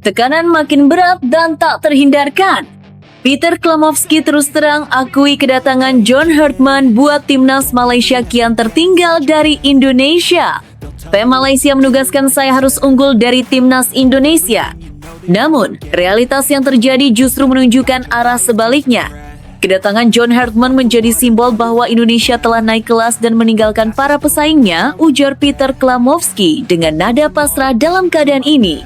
Tekanan makin berat dan tak terhindarkan. Peter Klamowski terus terang akui kedatangan John Herdman buat timnas Malaysia kian tertinggal dari Indonesia. PM Malaysia menugaskan saya harus unggul dari timnas Indonesia. Namun, realitas yang terjadi justru menunjukkan arah sebaliknya. Kedatangan John Herdman menjadi simbol bahwa Indonesia telah naik kelas dan meninggalkan para pesaingnya, ujar Peter Klamowski dengan nada pasrah dalam keadaan ini.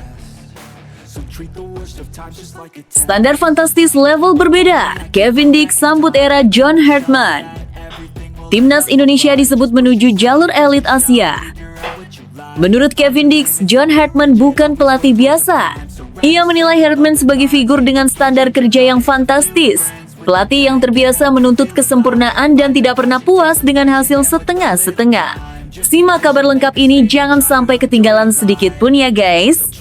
Standar fantastis level berbeda, Kevin Dix sambut era John Herdman. Timnas Indonesia disebut menuju jalur elit Asia. Menurut Kevin Dix, John Herdman bukan pelatih biasa. Ia menilai Herdman sebagai figur dengan standar kerja yang fantastis. Pelatih yang terbiasa menuntut kesempurnaan dan tidak pernah puas dengan hasil setengah-setengah. Simak kabar lengkap ini, jangan sampai ketinggalan sedikit pun ya guys.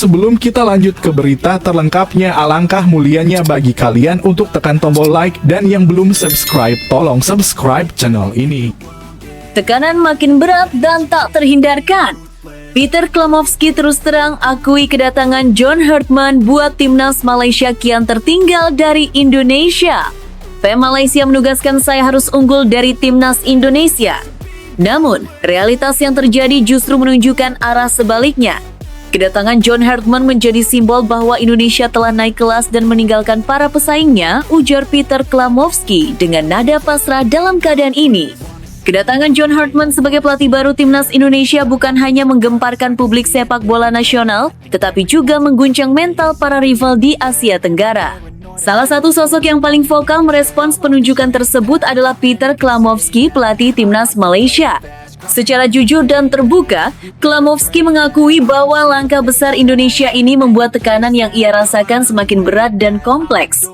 Sebelum kita lanjut ke berita terlengkapnya, alangkah mulianya bagi kalian untuk tekan tombol like dan yang belum subscribe, tolong subscribe channel ini. Tekanan makin berat dan tak terhindarkan. Peter Klamowski terus terang akui kedatangan John Herdman buat timnas Malaysia kian tertinggal dari Indonesia. PM Malaysia menugaskan saya harus unggul dari timnas Indonesia. Namun, realitas yang terjadi justru menunjukkan arah sebaliknya. Kedatangan John Herdman menjadi simbol bahwa Indonesia telah naik kelas dan meninggalkan para pesaingnya, ujar Peter Klamowski dengan nada pasrah dalam keadaan ini. Kedatangan John Herdman sebagai pelatih baru timnas Indonesia bukan hanya menggemparkan publik sepak bola nasional, tetapi juga mengguncang mental para rival di Asia Tenggara. Salah satu sosok yang paling vokal merespons penunjukan tersebut adalah Peter Klamowski, pelatih timnas Malaysia. Secara jujur dan terbuka, Klamowski mengakui bahwa langkah besar Indonesia ini membuat tekanan yang ia rasakan semakin berat dan kompleks.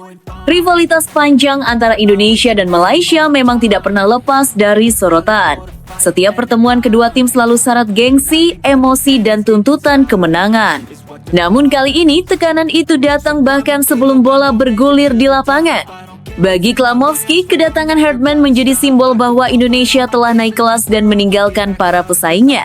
Rivalitas panjang antara Indonesia dan Malaysia memang tidak pernah lepas dari sorotan. Setiap pertemuan kedua tim selalu syarat gengsi, emosi, dan tuntutan kemenangan. Namun kali ini tekanan itu datang bahkan sebelum bola bergulir di lapangan. Bagi Klamowski, kedatangan Herdman menjadi simbol bahwa Indonesia telah naik kelas dan meninggalkan para pesaingnya.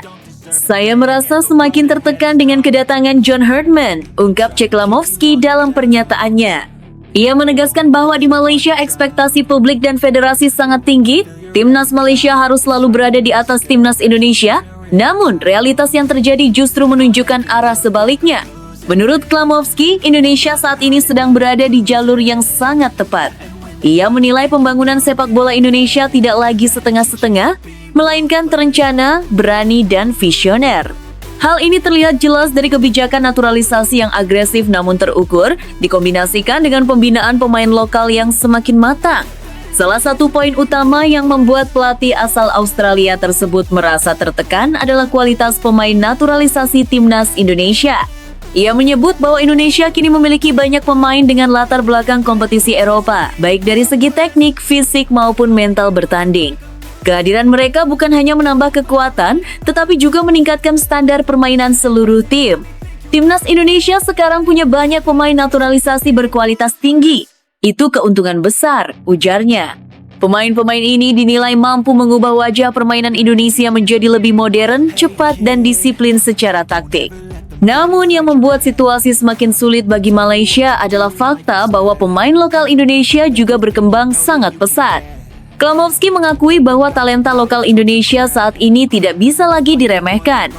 Saya merasa semakin tertekan dengan kedatangan John Herdman, ungkap Klamowski dalam pernyataannya. Ia menegaskan bahwa di Malaysia ekspektasi publik dan federasi sangat tinggi, timnas Malaysia harus selalu berada di atas timnas Indonesia, namun realitas yang terjadi justru menunjukkan arah sebaliknya. Menurut Klamowski, Indonesia saat ini sedang berada di jalur yang sangat tepat. Ia menilai pembangunan sepak bola Indonesia tidak lagi setengah-setengah, melainkan terencana, berani, dan visioner. Hal ini terlihat jelas dari kebijakan naturalisasi yang agresif namun terukur, dikombinasikan dengan pembinaan pemain lokal yang semakin matang. Salah satu poin utama yang membuat pelatih asal Australia tersebut merasa tertekan adalah kualitas pemain naturalisasi timnas Indonesia. Ia menyebut bahwa Indonesia kini memiliki banyak pemain dengan latar belakang kompetisi Eropa, baik dari segi teknik, fisik, maupun mental bertanding. Kehadiran mereka bukan hanya menambah kekuatan, tetapi juga meningkatkan standar permainan seluruh tim. Timnas Indonesia sekarang punya banyak pemain naturalisasi berkualitas tinggi. Itu keuntungan besar, ujarnya. Pemain-pemain ini dinilai mampu mengubah wajah permainan Indonesia menjadi lebih modern, cepat, dan disiplin secara taktik. Namun yang membuat situasi semakin sulit bagi Malaysia adalah fakta bahwa pemain lokal Indonesia juga berkembang sangat pesat. Klamowski mengakui bahwa talenta lokal Indonesia saat ini tidak bisa lagi diremehkan.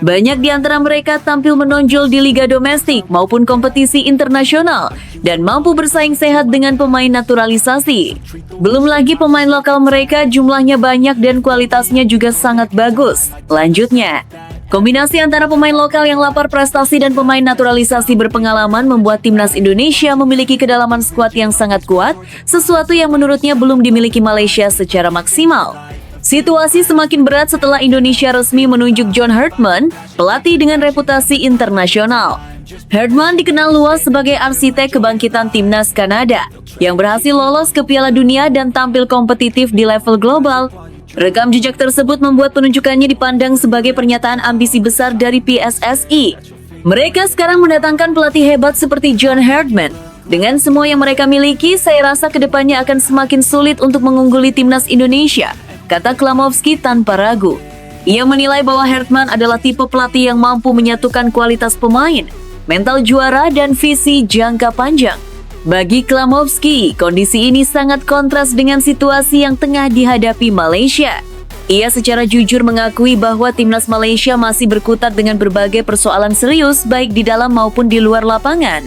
Banyak di antara mereka tampil menonjol di liga domestik maupun kompetisi internasional dan mampu bersaing sehat dengan pemain naturalisasi. Belum lagi pemain lokal mereka jumlahnya banyak dan kualitasnya juga sangat bagus. Lanjutnya, kombinasi antara pemain lokal yang lapar prestasi dan pemain naturalisasi berpengalaman membuat timnas Indonesia memiliki kedalaman skuad yang sangat kuat, sesuatu yang menurutnya belum dimiliki Malaysia secara maksimal. Situasi semakin berat setelah Indonesia resmi menunjuk John Herdman, pelatih dengan reputasi internasional. Herdman dikenal luas sebagai arsitek kebangkitan timnas Kanada, yang berhasil lolos ke Piala Dunia dan tampil kompetitif di level global. Rekam jejak tersebut membuat penunjukannya dipandang sebagai pernyataan ambisi besar dari PSSI. Mereka sekarang mendatangkan pelatih hebat seperti John Herdman, Dengan semua yang mereka miliki, saya rasa kedepannya akan semakin sulit untuk mengungguli timnas Indonesia, kata Klamovski tanpa ragu. Ia menilai bahwa Hartman adalah tipe pelatih yang mampu menyatukan kualitas pemain, mental juara, dan visi jangka panjang. Bagi Klamovski, kondisi ini sangat kontras dengan situasi yang tengah dihadapi Malaysia. Ia secara jujur mengakui bahwa timnas Malaysia masih berkutat dengan berbagai persoalan serius baik di dalam maupun di luar lapangan.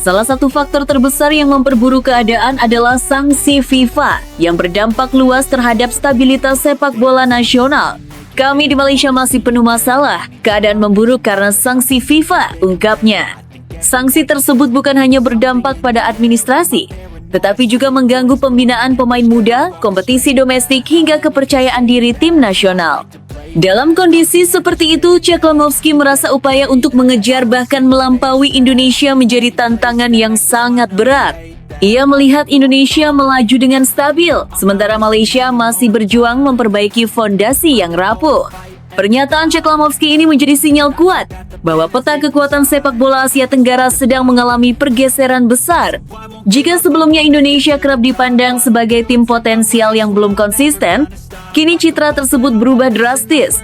Salah satu faktor terbesar yang memperburuk keadaan adalah sanksi FIFA yang berdampak luas terhadap stabilitas sepak bola nasional. Kami di Malaysia masih penuh masalah, keadaan memburuk karena sanksi FIFA, ungkapnya. Sanksi tersebut bukan hanya berdampak pada administrasi, tetapi juga mengganggu pembinaan pemain muda, kompetisi domestik, hingga kepercayaan diri tim nasional. Dalam kondisi seperti itu, Klamovski merasa upaya untuk mengejar bahkan melampaui Indonesia menjadi tantangan yang sangat berat. Ia melihat Indonesia melaju dengan stabil, sementara Malaysia masih berjuang memperbaiki fondasi yang rapuh. Pernyataan Klamovski ini menjadi sinyal kuat bahwa peta kekuatan sepak bola Asia Tenggara sedang mengalami pergeseran besar. Jika sebelumnya Indonesia kerap dipandang sebagai tim potensial yang belum konsisten, kini citra tersebut berubah drastis.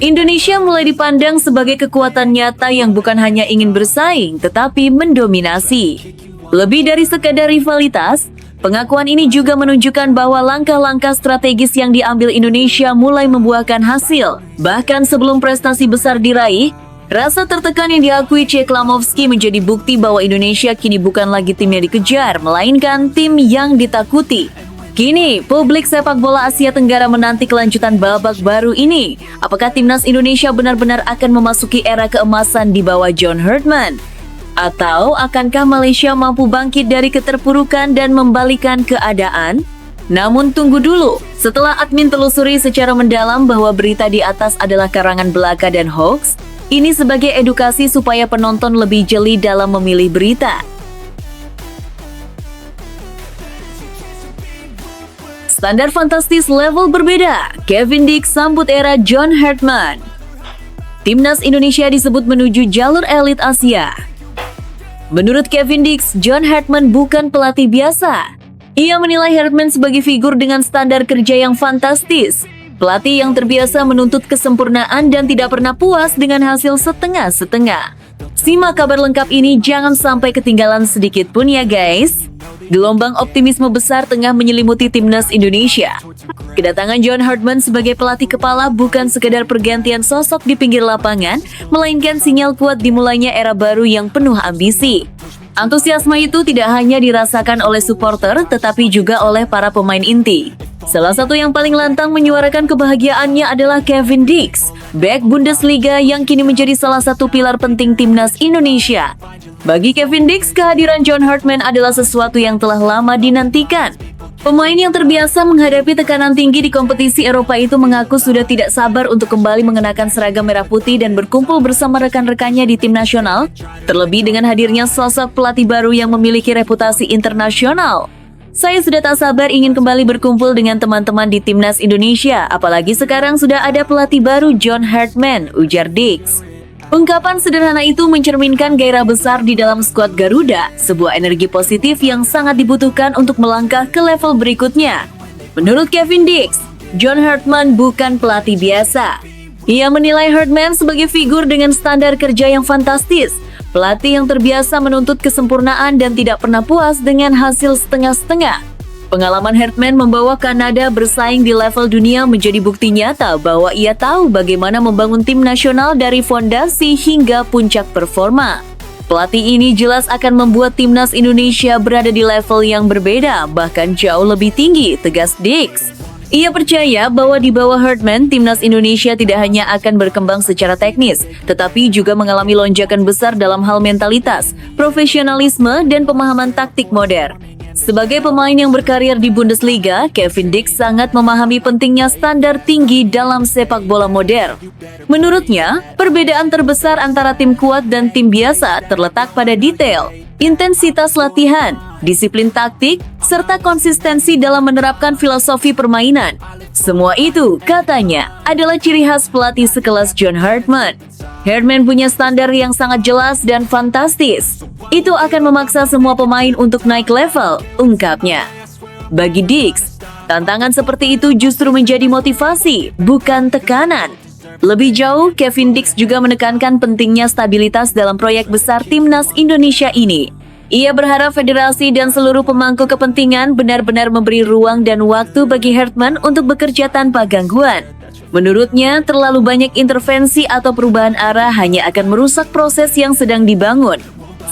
Indonesia mulai dipandang sebagai kekuatan nyata yang bukan hanya ingin bersaing, tetapi mendominasi. Lebih dari sekadar rivalitas, pengakuan ini juga menunjukkan bahwa langkah-langkah strategis yang diambil Indonesia mulai membuahkan hasil. Bahkan sebelum prestasi besar diraih, rasa tertekan yang diakui Klamovski menjadi bukti bahwa Indonesia kini bukan lagi tim yang dikejar, melainkan tim yang ditakuti. Kini, publik sepak bola Asia Tenggara menanti kelanjutan babak baru ini. Apakah timnas Indonesia benar-benar akan memasuki era keemasan di bawah John Hartman? Atau akankah Malaysia mampu bangkit dari keterpurukan dan membalikan keadaan? Namun tunggu dulu, setelah admin telusuri secara mendalam bahwa berita di atas adalah karangan belaka dan hoax, ini sebagai edukasi supaya penonton lebih jeli dalam memilih berita. Standar fantastis level berbeda, Kevin Dix sambut era John Hartman. Timnas Indonesia disebut menuju jalur elit Asia. Menurut Kevin Dix, John Hartman bukan pelatih biasa. Ia menilai Hartman sebagai figur dengan standar kerja yang fantastis. Pelatih yang terbiasa menuntut kesempurnaan dan tidak pernah puas dengan hasil setengah-setengah. Simak kabar lengkap ini, jangan sampai ketinggalan sedikit pun ya guys. Gelombang optimisme besar tengah menyelimuti timnas Indonesia. Kedatangan John Hartman sebagai pelatih kepala bukan sekedar pergantian sosok di pinggir lapangan, melainkan sinyal kuat dimulainya era baru yang penuh ambisi. Antusiasme itu tidak hanya dirasakan oleh supporter, tetapi juga oleh para pemain inti. Salah satu yang paling lantang menyuarakan kebahagiaannya adalah Kevin Dix, bek Bundesliga yang kini menjadi salah satu pilar penting timnas Indonesia. Bagi Kevin Dix, kehadiran John Hartman adalah sesuatu yang telah lama dinantikan. Pemain yang terbiasa menghadapi tekanan tinggi di kompetisi Eropa itu mengaku sudah tidak sabar untuk kembali mengenakan seragam merah putih dan berkumpul bersama rekan-rekannya di tim nasional, terlebih dengan hadirnya sosok pelatih baru yang memiliki reputasi internasional. Saya sudah tak sabar ingin kembali berkumpul dengan teman-teman di timnas Indonesia, apalagi sekarang sudah ada pelatih baru John Hartman, ujar Dix. Ungkapan sederhana itu mencerminkan gairah besar di dalam skuad Garuda, sebuah energi positif yang sangat dibutuhkan untuk melangkah ke level berikutnya. Menurut Kevin Dix, John Hartman bukan pelatih biasa. Ia menilai Hartman sebagai figur dengan standar kerja yang fantastis, pelatih yang terbiasa menuntut kesempurnaan dan tidak pernah puas dengan hasil setengah-setengah. Pengalaman Hartman membawa Kanada bersaing di level dunia menjadi bukti nyata bahwa ia tahu bagaimana membangun tim nasional dari fondasi hingga puncak performa. Pelatih ini jelas akan membuat timnas Indonesia berada di level yang berbeda, bahkan jauh lebih tinggi, tegas Dix. Ia percaya bahwa di bawah Hartman, timnas Indonesia tidak hanya akan berkembang secara teknis, tetapi juga mengalami lonjakan besar dalam hal mentalitas, profesionalisme, dan pemahaman taktik modern. Sebagai pemain yang berkarir di Bundesliga, Kevin Dix sangat memahami pentingnya standar tinggi dalam sepak bola modern. Menurutnya, perbedaan terbesar antara tim kuat dan tim biasa terletak pada detail, intensitas latihan, disiplin taktik, serta konsistensi dalam menerapkan filosofi permainan. Semua itu, katanya, adalah ciri khas pelatih sekelas John Hartman. Herdman punya standar yang sangat jelas dan fantastis. Itu akan memaksa semua pemain untuk naik level, ungkapnya. Bagi Diggs, tantangan seperti itu justru menjadi motivasi, bukan tekanan. Lebih jauh, Kevin Diggs juga menekankan pentingnya stabilitas dalam proyek besar Timnas Indonesia ini. Ia berharap federasi dan seluruh pemangku kepentingan benar-benar memberi ruang dan waktu bagi Herdman untuk bekerja tanpa gangguan. Menurutnya, terlalu banyak intervensi atau perubahan arah hanya akan merusak proses yang sedang dibangun.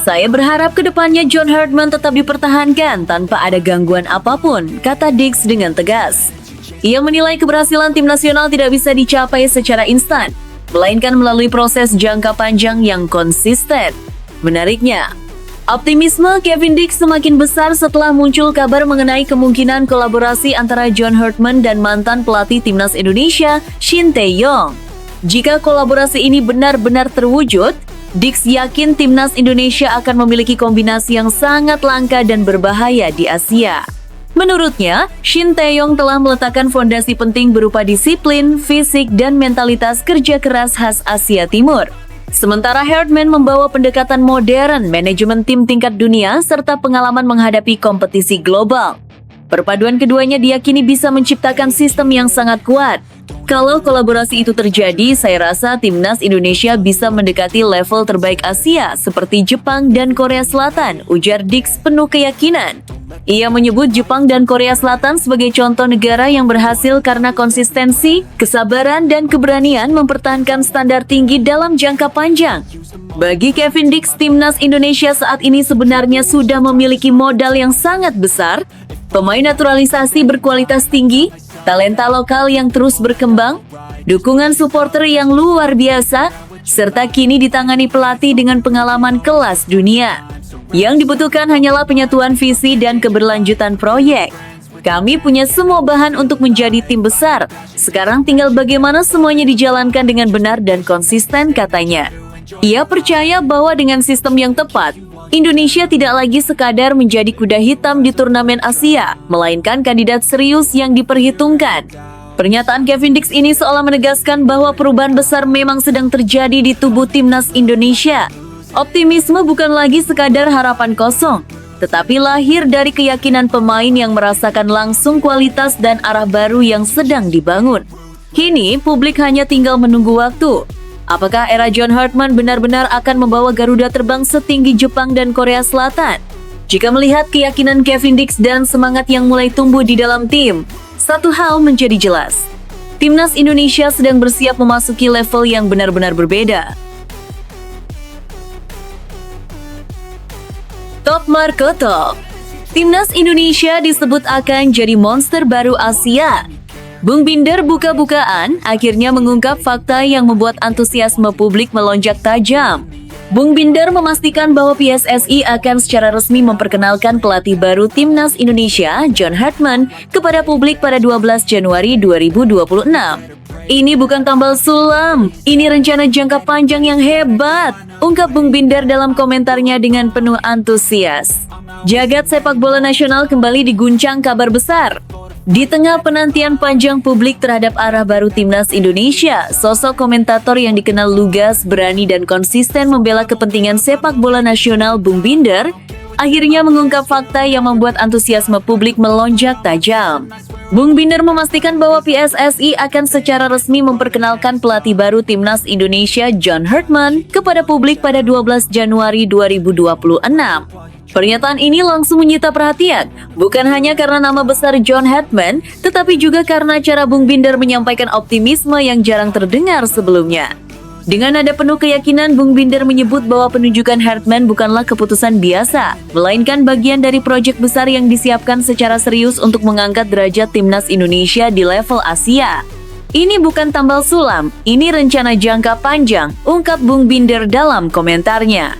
Saya berharap kedepannya John Herdman tetap dipertahankan tanpa ada gangguan apapun, kata Diggs dengan tegas. Ia menilai keberhasilan tim nasional tidak bisa dicapai secara instan, melainkan melalui proses jangka panjang yang konsisten. Menariknya, optimisme Kevin Diggs semakin besar setelah muncul kabar mengenai kemungkinan kolaborasi antara John Herdman dan mantan pelatih Timnas Indonesia, Shin Tae-yong. Jika kolaborasi ini benar-benar terwujud, Diggs yakin Timnas Indonesia akan memiliki kombinasi yang sangat langka dan berbahaya di Asia. Menurutnya, Shin Tae-yong telah meletakkan fondasi penting berupa disiplin, fisik, dan mentalitas kerja keras khas Asia Timur. Sementara Herdman membawa pendekatan modern, manajemen tim tingkat dunia, serta pengalaman menghadapi kompetisi global. Perpaduan keduanya diyakini bisa menciptakan sistem yang sangat kuat. Kalau kolaborasi itu terjadi, saya rasa Timnas Indonesia bisa mendekati level terbaik Asia seperti Jepang dan Korea Selatan, ujar Diggs penuh keyakinan. Ia menyebut Jepang dan Korea Selatan sebagai contoh negara yang berhasil karena konsistensi, kesabaran, dan keberanian mempertahankan standar tinggi dalam jangka panjang. Bagi Kevin Diggs, Timnas Indonesia saat ini sebenarnya sudah memiliki modal yang sangat besar, pemain naturalisasi berkualitas tinggi, talenta lokal yang terus berkembang, dukungan supporter yang luar biasa, serta kini ditangani pelatih dengan pengalaman kelas dunia. Yang dibutuhkan hanyalah penyatuan visi dan keberlanjutan proyek. Kami punya semua bahan untuk menjadi tim besar. Sekarang tinggal bagaimana semuanya dijalankan dengan benar dan konsisten, katanya. Ia percaya bahwa dengan sistem yang tepat, Indonesia tidak lagi sekadar menjadi kuda hitam di turnamen Asia, melainkan kandidat serius yang diperhitungkan. Pernyataan Kevin Diggs ini seolah menegaskan bahwa perubahan besar memang sedang terjadi di tubuh Timnas Indonesia. Optimisme bukan lagi sekadar harapan kosong, tetapi lahir dari keyakinan pemain yang merasakan langsung kualitas dan arah baru yang sedang dibangun. Kini, publik hanya tinggal menunggu waktu. Apakah era John Herdman benar-benar akan membawa Garuda terbang setinggi Jepang dan Korea Selatan? Jika melihat keyakinan Kevin Diggs dan semangat yang mulai tumbuh di dalam tim, satu hal menjadi jelas. Timnas Indonesia sedang bersiap memasuki level yang benar-benar berbeda. Top Marco Top. Timnas Indonesia disebut akan jadi monster baru Asia. Bung Binder buka-bukaan akhirnya mengungkap fakta yang membuat antusiasme publik melonjak tajam. Bung Binder memastikan bahwa PSSI akan secara resmi memperkenalkan pelatih baru Timnas Indonesia, John Herdman, kepada publik pada 12 Januari 2026. Ini bukan tambal sulam, ini rencana jangka panjang yang hebat, ungkap Bung Binder dalam komentarnya dengan penuh antusias. Jagat sepak bola nasional kembali diguncang kabar besar. Di tengah penantian panjang publik terhadap arah baru Timnas Indonesia, sosok komentator yang dikenal lugas, berani, dan konsisten membela kepentingan sepak bola nasional Bung Binder, akhirnya mengungkap fakta yang membuat antusiasme publik melonjak tajam. Bung Binder memastikan bahwa PSSI akan secara resmi memperkenalkan pelatih baru Timnas Indonesia John Herdman kepada publik pada 12 Januari 2026. Pernyataan ini langsung menyita perhatian, bukan hanya karena nama besar John Herdman, tetapi juga karena cara Bung Binder menyampaikan optimisme yang jarang terdengar sebelumnya. Dengan nada penuh keyakinan, Bung Binder menyebut bahwa penunjukan Herdman bukanlah keputusan biasa, melainkan bagian dari proyek besar yang disiapkan secara serius untuk mengangkat derajat Timnas Indonesia di level Asia. Ini bukan tambal sulam, ini rencana jangka panjang, ungkap Bung Binder dalam komentarnya.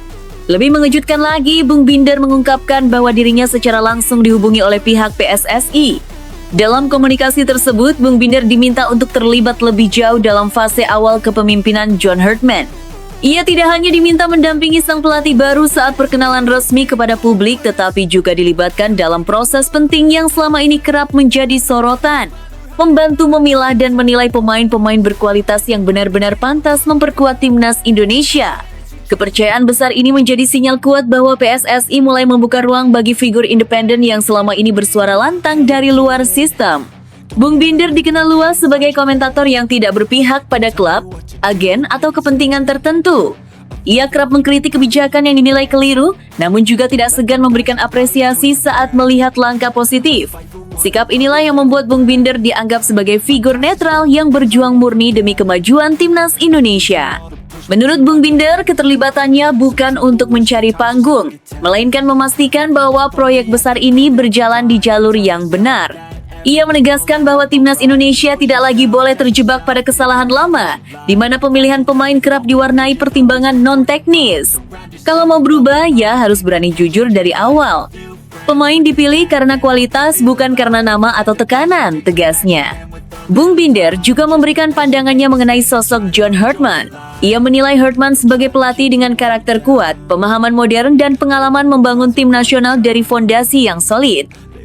Lebih mengejutkan lagi, Bung Binder mengungkapkan bahwa dirinya secara langsung dihubungi oleh pihak PSSI. Dalam komunikasi tersebut, Bung Binder diminta untuk terlibat lebih jauh dalam fase awal kepemimpinan John Herdman. Ia tidak hanya diminta mendampingi sang pelatih baru saat perkenalan resmi kepada publik, tetapi juga dilibatkan dalam proses penting yang selama ini kerap menjadi sorotan. membantu memilah dan menilai pemain-pemain berkualitas yang benar-benar pantas memperkuat timnas Indonesia. Kepercayaan besar ini menjadi sinyal kuat bahwa PSSI mulai membuka ruang bagi figur independen yang selama ini bersuara lantang dari luar sistem. Bung Binder dikenal luas sebagai komentator yang tidak berpihak pada klub, agen, atau kepentingan tertentu. Ia kerap mengkritik kebijakan yang dinilai keliru, namun juga tidak segan memberikan apresiasi saat melihat langkah positif. Sikap inilah yang membuat Bung Binder dianggap sebagai figur netral yang berjuang murni demi kemajuan timnas Indonesia. Menurut Bung Binder, keterlibatannya bukan untuk mencari panggung, melainkan memastikan bahwa proyek besar ini berjalan di jalur yang benar. Ia menegaskan bahwa timnas Indonesia tidak lagi boleh terjebak pada kesalahan lama, di mana pemilihan pemain kerap diwarnai pertimbangan non-teknis. Kalau mau berubah, ya harus berani jujur dari awal. Pemain dipilih karena kualitas, bukan karena nama atau tekanan, tegasnya. Bung Binder juga memberikan pandangannya mengenai sosok John Hartman. Ia menilai Hartman sebagai pelatih dengan karakter kuat, pemahaman modern, dan pengalaman membangun tim nasional dari fondasi yang solid.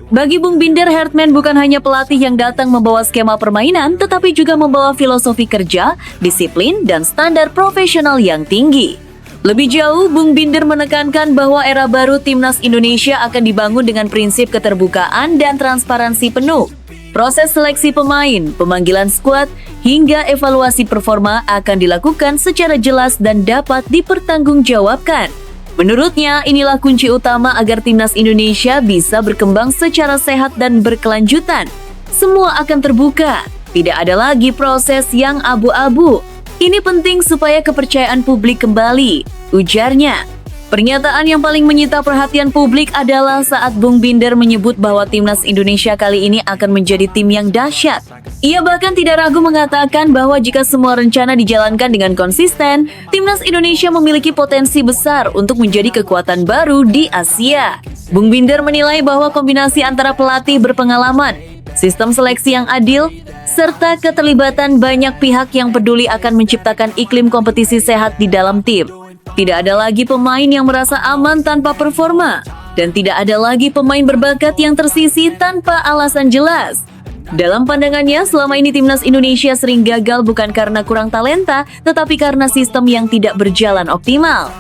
Bagi Bung Binder, Hartman bukan hanya pelatih yang datang membawa skema permainan, tetapi juga membawa filosofi kerja, disiplin, dan standar profesional yang tinggi. Lebih jauh, Bung Binder menekankan bahwa era baru timnas Indonesia akan dibangun dengan prinsip keterbukaan dan transparansi penuh. Proses seleksi pemain, pemanggilan skuad, hingga evaluasi performa akan dilakukan secara jelas dan dapat dipertanggungjawabkan. Menurutnya, inilah kunci utama agar timnas Indonesia bisa berkembang secara sehat dan berkelanjutan. Semua akan terbuka, tidak ada lagi proses yang abu-abu. Ini penting supaya kepercayaan publik kembali, ujarnya. Pernyataan yang paling menyita perhatian publik adalah saat Bung Binder menyebut bahwa timnas Indonesia kali ini akan menjadi tim yang dahsyat. Ia bahkan tidak ragu mengatakan bahwa jika semua rencana dijalankan dengan konsisten, timnas Indonesia memiliki potensi besar untuk menjadi kekuatan baru di Asia. Bung Binder menilai bahwa kombinasi antara pelatih berpengalaman, sistem seleksi yang adil, serta keterlibatan banyak pihak yang peduli akan menciptakan iklim kompetisi sehat di dalam tim. Tidak ada lagi pemain yang merasa aman tanpa performa, dan tidak ada lagi pemain berbakat yang tersisih tanpa alasan jelas. Dalam pandangannya, selama ini timnas Indonesia sering gagal bukan karena kurang talenta, tetapi karena sistem yang tidak berjalan optimal.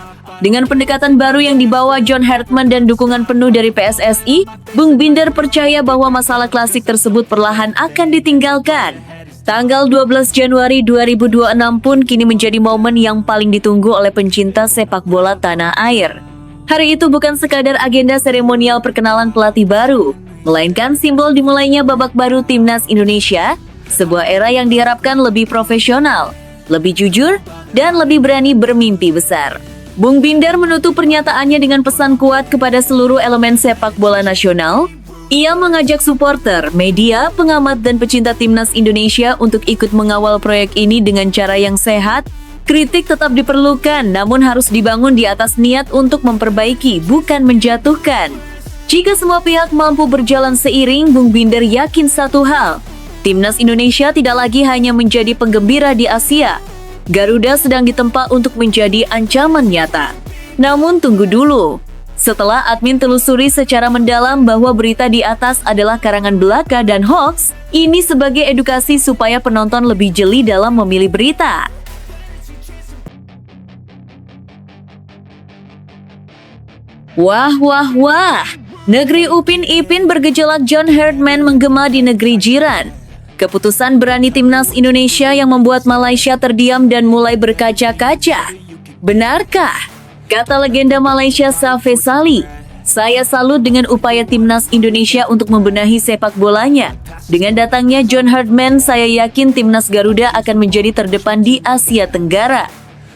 Dengan pendekatan baru yang dibawa John Hartman dan dukungan penuh dari PSSI, Bung Binder percaya bahwa masalah klasik tersebut perlahan akan ditinggalkan. Tanggal 12 Januari 2026 pun kini menjadi momen yang paling ditunggu oleh pencinta sepak bola tanah air. Hari itu bukan sekadar agenda seremonial perkenalan pelatih baru, melainkan simbol dimulainya babak baru timnas Indonesia, sebuah era yang diharapkan lebih profesional, lebih jujur, dan lebih berani bermimpi besar. Bung Binder menutup pernyataannya dengan pesan kuat kepada seluruh elemen sepak bola nasional. Ia mengajak supporter, media, pengamat, dan pecinta timnas Indonesia untuk ikut mengawal proyek ini dengan cara yang sehat. Kritik tetap diperlukan, namun harus dibangun di atas niat untuk memperbaiki, bukan menjatuhkan. Jika semua pihak mampu berjalan seiring, Bung Binder yakin satu hal, timnas Indonesia tidak lagi hanya menjadi penggembira di Asia. Garuda sedang ditempa untuk menjadi ancaman nyata. Namun tunggu dulu. Setelah admin telusuri secara mendalam bahwa berita di atas adalah karangan belaka dan hoax, ini sebagai edukasi supaya penonton lebih jeli dalam memilih berita. Wah, wah, wah! Negeri Upin Ipin bergejolak, John Hartman menggema di negeri jiran. Keputusan berani timnas Indonesia yang membuat Malaysia terdiam dan mulai berkaca-kaca. Benarkah? Kata legenda Malaysia Safe Sali, "Saya salut dengan upaya timnas Indonesia untuk membenahi sepak bolanya. Dengan datangnya John Hartman, saya yakin timnas Garuda akan menjadi terdepan di Asia Tenggara."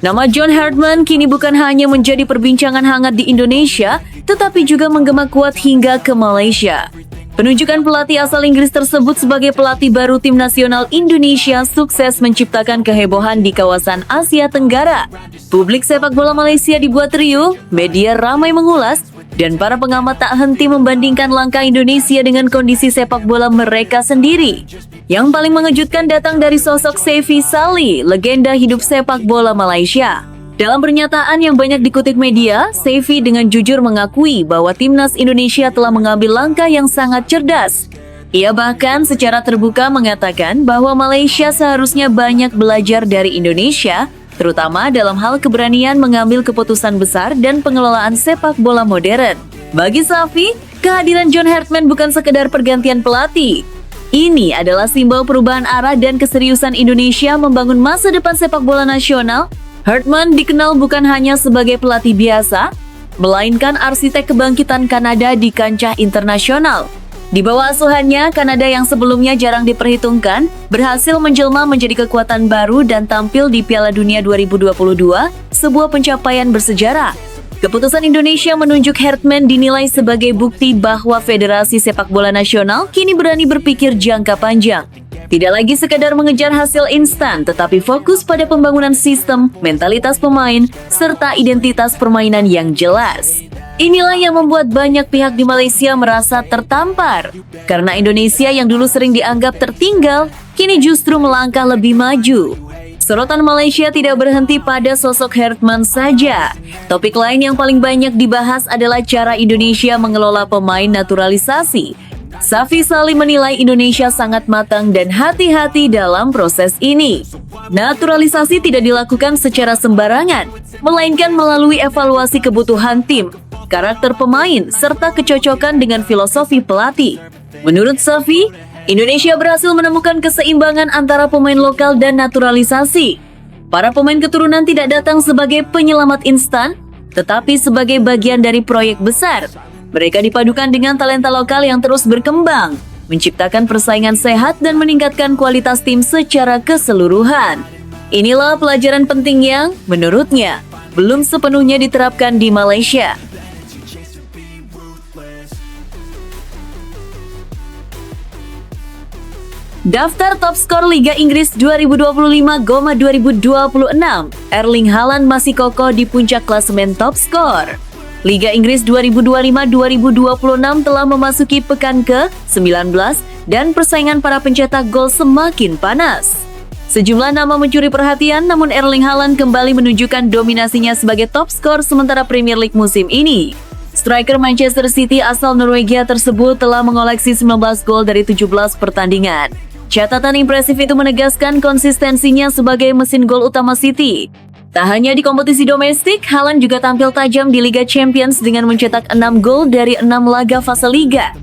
Nama John Hartman kini bukan hanya menjadi perbincangan hangat di Indonesia, tetapi juga menggema kuat hingga ke Malaysia. Penunjukan pelatih asal Inggris tersebut sebagai pelatih baru tim nasional Indonesia sukses menciptakan kehebohan di kawasan Asia Tenggara. Publik sepak bola Malaysia dibuat riuh, media ramai mengulas, dan para pengamat tak henti membandingkan langkah Indonesia dengan kondisi sepak bola mereka sendiri. Yang paling mengejutkan datang dari sosok Safi Sali, legenda hidup sepak bola Malaysia. Dalam pernyataan yang banyak dikutip media, Safi dengan jujur mengakui bahwa timnas Indonesia telah mengambil langkah yang sangat cerdas. Ia bahkan secara terbuka mengatakan bahwa Malaysia seharusnya banyak belajar dari Indonesia, terutama dalam hal keberanian mengambil keputusan besar dan pengelolaan sepak bola modern. Bagi Safi, kehadiran John Hartman bukan sekedar pergantian pelatih. Ini adalah simbol perubahan arah dan keseriusan Indonesia membangun masa depan sepak bola nasional. Hartman dikenal bukan hanya sebagai pelatih biasa, melainkan arsitek kebangkitan Kanada di kancah internasional. Di bawah asuhannya, Kanada yang sebelumnya jarang diperhitungkan, berhasil menjelma menjadi kekuatan baru dan tampil di Piala Dunia 2022, sebuah pencapaian bersejarah. Keputusan Indonesia menunjuk Hartman dinilai sebagai bukti bahwa Federasi Sepak Bola Nasional kini berani berpikir jangka panjang. Tidak lagi sekadar mengejar hasil instan, tetapi fokus pada pembangunan sistem, mentalitas pemain, serta identitas permainan yang jelas. Inilah yang membuat banyak pihak di Malaysia merasa tertampar, karena Indonesia yang dulu sering dianggap tertinggal, kini justru melangkah lebih maju. Sorotan Malaysia tidak berhenti pada sosok Hartman saja. Topik lain yang paling banyak dibahas adalah cara Indonesia mengelola pemain naturalisasi. Safi Salim menilai Indonesia sangat matang dan hati-hati dalam proses ini. Naturalisasi tidak dilakukan secara sembarangan, melainkan melalui evaluasi kebutuhan tim, karakter pemain, serta kecocokan dengan filosofi pelatih. Menurut Safi, Indonesia berhasil menemukan keseimbangan antara pemain lokal dan naturalisasi. Para pemain keturunan tidak datang sebagai penyelamat instan, tetapi sebagai bagian dari proyek besar. Mereka dipadukan dengan talenta lokal yang terus berkembang, menciptakan persaingan sehat dan meningkatkan kualitas tim secara keseluruhan. Inilah pelajaran penting yang, menurutnya, belum sepenuhnya diterapkan di Malaysia. Daftar top skor Liga Inggris 2025-2026, Erling Haaland masih kokoh di puncak klasemen top skor. Liga Inggris 2025-2026 telah memasuki pekan ke-19 dan persaingan para pencetak gol semakin panas. Sejumlah nama mencuri perhatian, namun Erling Haaland kembali menunjukkan dominasinya sebagai top skor sementara Premier League musim ini. Striker Manchester City asal Norwegia tersebut telah mengoleksi 19 gol dari 17 pertandingan. Catatan impresif itu menegaskan konsistensinya sebagai mesin gol utama City. Tak hanya di kompetisi domestik, Haaland juga tampil tajam di Liga Champions dengan mencetak 6 gol dari 6 laga fase Liga.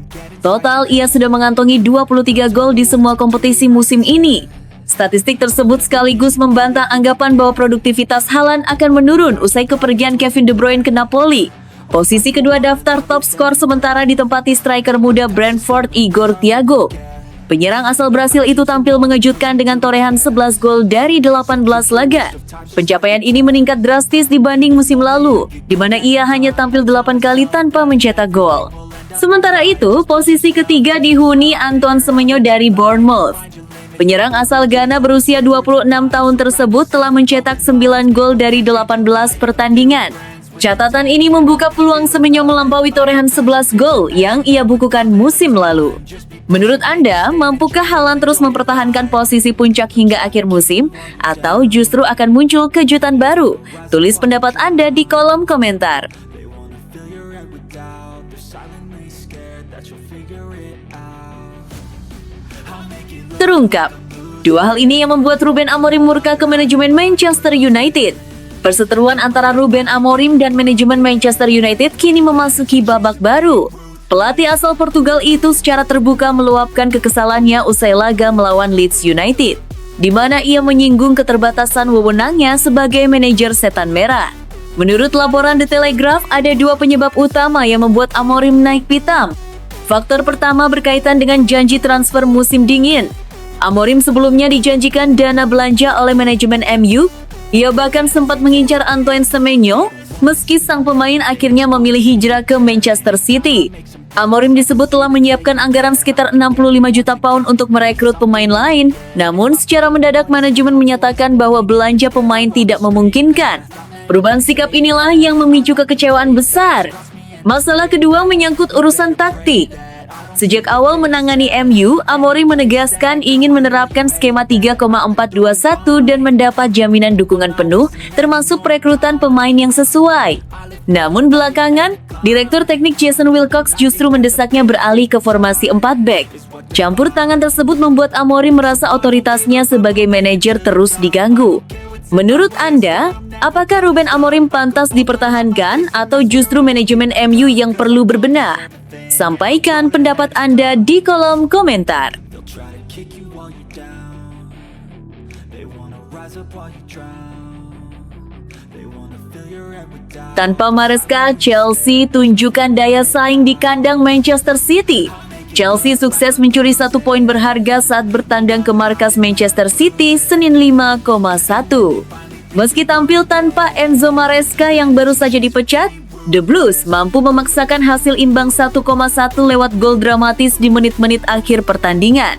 Total, ia sudah mengantongi 23 gol di semua kompetisi musim ini. Statistik tersebut sekaligus membantah anggapan bahwa produktivitas Haaland akan menurun usai kepergian Kevin De Bruyne ke Napoli. Posisi kedua daftar top skor sementara ditempati striker muda Brentford Igor Thiago. Penyerang asal Brasil itu tampil mengejutkan dengan torehan 11 gol dari 18 laga. Pencapaian ini meningkat drastis dibanding musim lalu, di mana ia hanya tampil 8 kali tanpa mencetak gol. Sementara itu, posisi ketiga dihuni Antoine Semenyo dari Bournemouth. Penyerang asal Ghana berusia 26 tahun tersebut telah mencetak 9 gol dari 18 pertandingan. Catatan ini membuka peluang Semenyo melampaui torehan 11 gol yang ia bukukan musim lalu. Menurut Anda, mampukah Haaland terus mempertahankan posisi puncak hingga akhir musim? Atau justru akan muncul kejutan baru? Tulis pendapat Anda di kolom komentar. Terungkap, dua hal ini yang membuat Ruben Amorim murka ke manajemen Manchester United. Perseteruan antara Ruben Amorim dan manajemen Manchester United kini memasuki babak baru. Pelatih asal Portugal itu secara terbuka meluapkan kekesalannya usai laga melawan Leeds United, di mana ia menyinggung keterbatasan wewenangnya sebagai manajer setan merah. Menurut laporan The Telegraph, ada dua penyebab utama yang membuat Amorim naik pitam. Faktor pertama berkaitan dengan janji transfer musim dingin. Amorim sebelumnya dijanjikan dana belanja oleh manajemen MU. Ia bahkan sempat mengincar Antoine Semenyo, meski sang pemain akhirnya memilih hijrah ke Manchester City. Amorim disebut telah menyiapkan anggaran sekitar 65 juta pound untuk merekrut pemain lain, namun secara mendadak manajemen menyatakan bahwa belanja pemain tidak memungkinkan. Perubahan sikap inilah yang memicu kekecewaan besar. Masalah kedua menyangkut urusan taktik. Sejak awal menangani MU, Amorim menegaskan ingin menerapkan skema 3,421 dan mendapat jaminan dukungan penuh, termasuk perekrutan pemain yang sesuai. Namun belakangan, Direktur Teknik Jason Wilcox justru mendesaknya beralih ke formasi 4 back. Campur tangan tersebut membuat Amorim merasa otoritasnya sebagai manajer terus diganggu. Menurut Anda, apakah Ruben Amorim pantas dipertahankan atau justru manajemen MU yang perlu berbenah? Sampaikan pendapat Anda di kolom komentar. Tanpa Maresca, Chelsea tunjukkan daya saing di kandang Manchester City. Chelsea sukses mencuri 1 poin berharga saat bertandang ke markas Manchester City Senin 5,1. Meski tampil tanpa Enzo Maresca yang baru saja dipecat, The Blues mampu memaksakan hasil imbang 1,1 lewat gol dramatis di menit-menit akhir pertandingan.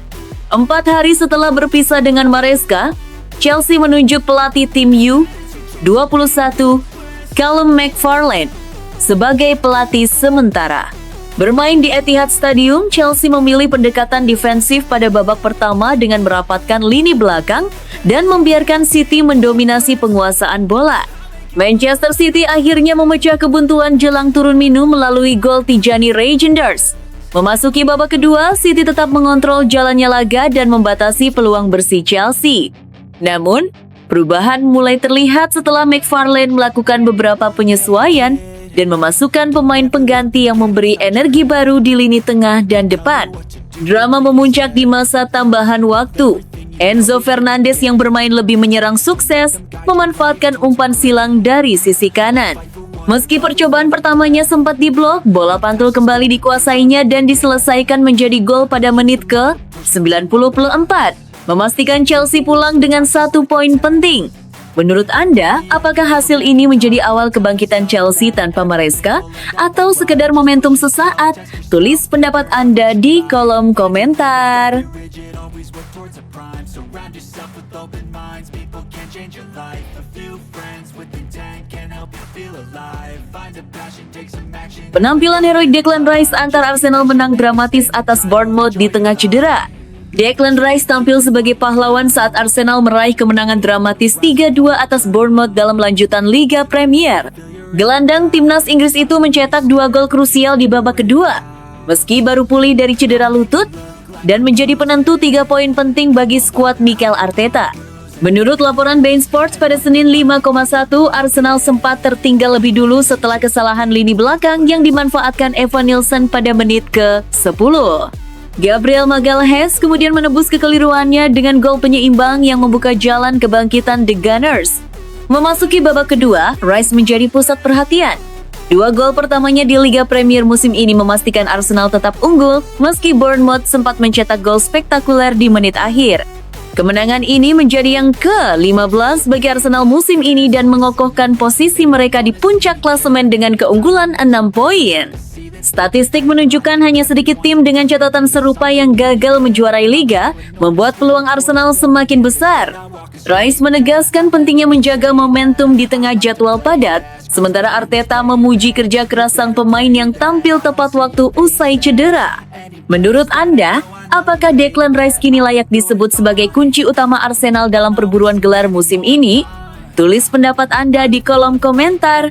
4 hari setelah berpisah dengan Maresca, Chelsea menunjuk pelatih tim U21, Callum McFarlane, sebagai pelatih sementara. Bermain di Etihad Stadium, Chelsea memilih pendekatan defensif pada babak pertama dengan merapatkan lini belakang dan membiarkan City mendominasi penguasaan bola. Manchester City akhirnya memecah kebuntuan jelang turun minum melalui gol Tijani Reijnders. Memasuki babak kedua, City tetap mengontrol jalannya laga dan membatasi peluang bersih Chelsea. Namun, perubahan mulai terlihat setelah McFarlane melakukan beberapa penyesuaian dan memasukkan pemain pengganti yang memberi energi baru di lini tengah dan depan. Drama memuncak di masa tambahan waktu. Enzo Fernandez yang bermain lebih menyerang sukses memanfaatkan umpan silang dari sisi kanan. Meski percobaan pertamanya sempat diblok, bola pantul kembali dikuasainya dan diselesaikan menjadi gol pada menit ke-94, memastikan Chelsea pulang dengan 1 poin penting. Menurut Anda, apakah hasil ini menjadi awal kebangkitan Chelsea tanpa Maresca atau sekedar momentum sesaat? Tulis pendapat Anda di kolom komentar. Penampilan heroik Declan Rice antar Arsenal menang dramatis atas Bournemouth di tengah cedera. Declan Rice tampil sebagai pahlawan saat Arsenal meraih kemenangan dramatis 3-2 atas Bournemouth dalam lanjutan Liga Premier. Gelandang timnas Inggris itu mencetak 2 gol krusial di babak kedua, meski baru pulih dari cedera lutut, dan menjadi penentu 3 poin penting bagi skuad Mikel Arteta. Menurut laporan Bein Sports pada Senin 5,1, Arsenal sempat tertinggal lebih dulu setelah kesalahan lini belakang yang dimanfaatkan Evan Nilsson pada menit ke-10. Gabriel Magalhaes kemudian menebus kekeliruannya dengan gol penyeimbang yang membuka jalan kebangkitan The Gunners. Memasuki babak kedua, Rice menjadi pusat perhatian. 2 gol pertamanya di Liga Premier musim ini memastikan Arsenal tetap unggul, meski Bournemouth sempat mencetak gol spektakuler di menit akhir. Kemenangan ini menjadi yang ke-15 bagi Arsenal musim ini dan mengokohkan posisi mereka di puncak klasemen dengan keunggulan 6 poin. Statistik menunjukkan hanya sedikit tim dengan catatan serupa yang gagal menjuarai liga, membuat peluang Arsenal semakin besar. Rice menegaskan pentingnya menjaga momentum di tengah jadwal padat, sementara Arteta memuji kerja keras sang pemain yang tampil tepat waktu usai cedera. Menurut Anda, apakah Declan Rice kini layak disebut sebagai kunci utama Arsenal dalam perburuan gelar musim ini? Tulis pendapat Anda di kolom komentar.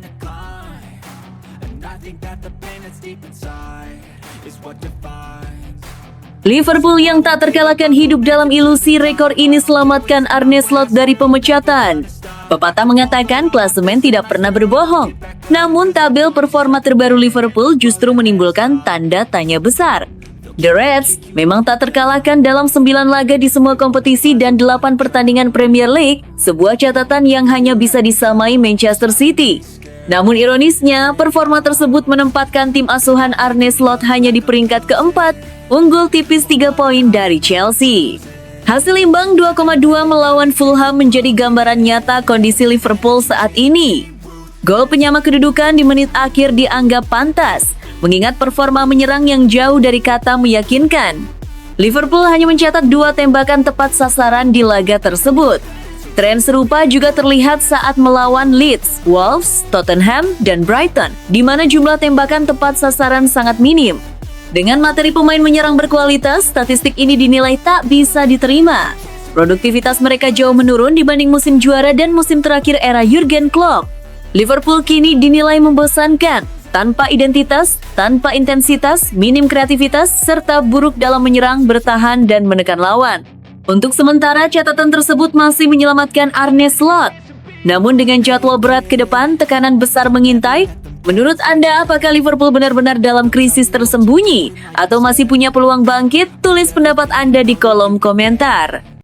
Liverpool yang tak terkalahkan hidup dalam ilusi rekor ini selamatkan Arne Slot dari pemecatan. Pepatah mengatakan klasemen tidak pernah berbohong. Namun tabel performa terbaru Liverpool justru menimbulkan tanda tanya besar. The Reds memang tak terkalahkan dalam 9 laga di semua kompetisi dan 8 pertandingan Premier League, sebuah catatan yang hanya bisa disamai Manchester City. Namun ironisnya, performa tersebut menempatkan tim asuhan Arne Slot hanya di peringkat keempat, unggul tipis 3 poin dari Chelsea. Hasil imbang 2,2 melawan Fulham menjadi gambaran nyata kondisi Liverpool saat ini. Gol penyama kedudukan di menit akhir dianggap pantas, mengingat performa menyerang yang jauh dari kata meyakinkan. Liverpool hanya mencetak 2 tembakan tepat sasaran di laga tersebut. Tren serupa juga terlihat saat melawan Leeds, Wolves, Tottenham, dan Brighton, di mana jumlah tembakan tepat sasaran sangat minim. Dengan materi pemain menyerang berkualitas, statistik ini dinilai tak bisa diterima. Produktivitas mereka jauh menurun dibanding musim juara dan musim terakhir era Jurgen Klopp. Liverpool kini dinilai membosankan, tanpa identitas, tanpa intensitas, minim kreativitas, serta buruk dalam menyerang, bertahan, dan menekan lawan. Untuk sementara, catatan tersebut masih menyelamatkan Arne Slot. Namun dengan jadwal berat ke depan, tekanan besar mengintai. Menurut Anda, apakah Liverpool benar-benar dalam krisis tersembunyi? Atau masih punya peluang bangkit? Tulis pendapat Anda di kolom komentar.